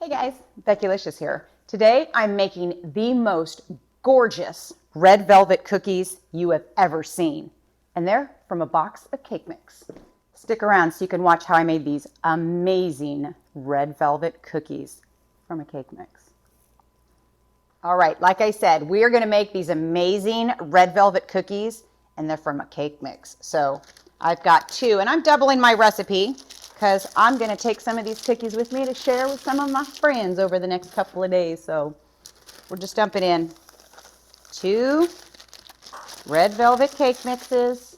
Hey guys, Beckylicious here. Today I'm making the most gorgeous red velvet cookies you have ever seen. And they're from a box of cake mix. Stick around so you can watch how I made these amazing red velvet cookies from a cake mix. All right, like I said, we are going to make these amazing red velvet cookies and they're from a cake mix. So I've got two, and I'm doubling my recipe because I'm going to take some of these cookies with me to share with some of my friends over the next couple of days. So we're just dumping in 2 red velvet cake mixes,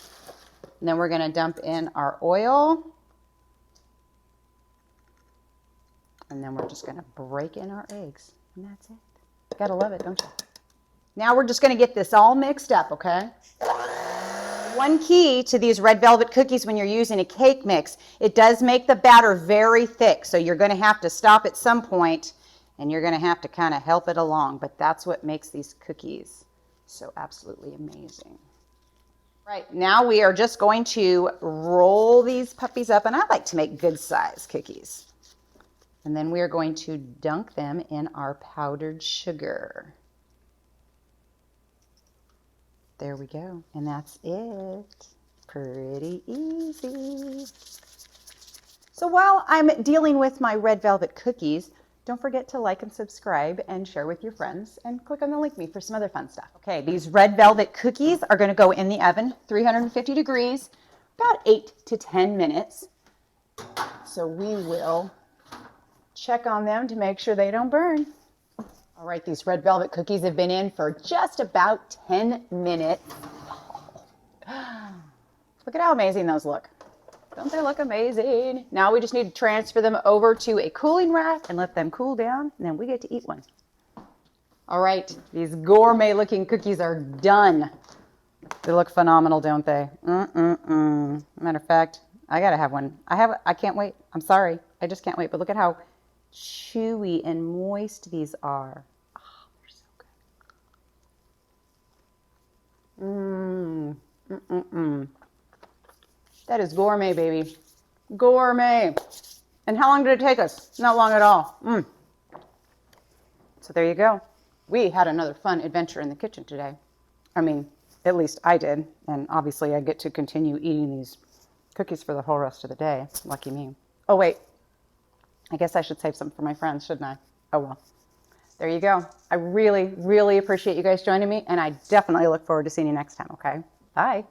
and then we're going to dump in our oil, and then we're just going to break in our eggs, and that's it. Gotta love it, don't you? Now we're just going to get this all mixed up, okay? One key to these red velvet cookies when you're using a cake mix, it does make the batter very thick. So you're going to have to stop at some point and you're going to have to kind of help it along. But that's what makes these cookies so absolutely amazing. Right, now we are just going to roll these puppies up, and I like to make good size cookies. And then we are going to dunk them in our powdered sugar. There we go, and that's it. Pretty easy. So while I'm dealing with my red velvet cookies, don't forget to like and subscribe and share with your friends, and click on the link me for some other fun stuff. Okay, these red velvet cookies are going to go in the oven, 350 degrees, about 8 to 10 minutes. So we will check on them to make sure they don't burn. All right, these red velvet cookies have been in for just about 10 minutes. Look at how amazing those look. Don't they look amazing? Now we just need to transfer them over to a cooling rack and let them cool down, and then we get to eat one. All right, these gourmet looking cookies are done. They look phenomenal, don't they? Matter of fact, I gotta have one. I can't wait. I'm sorry. I just can't wait. But look at how chewy and moist these are. Oh, they're so good. That is gourmet, baby. Gourmet. And how long did it take us? Not long at all. So there you go. We had another fun adventure in the kitchen today. I mean, at least I did. And obviously I get to continue eating these cookies for the whole rest of the day. Lucky me. Oh, wait. I guess I should save some for my friends, shouldn't I? Oh, well. There you go. I really, really appreciate you guys joining me, and I definitely look forward to seeing you next time, okay? Bye.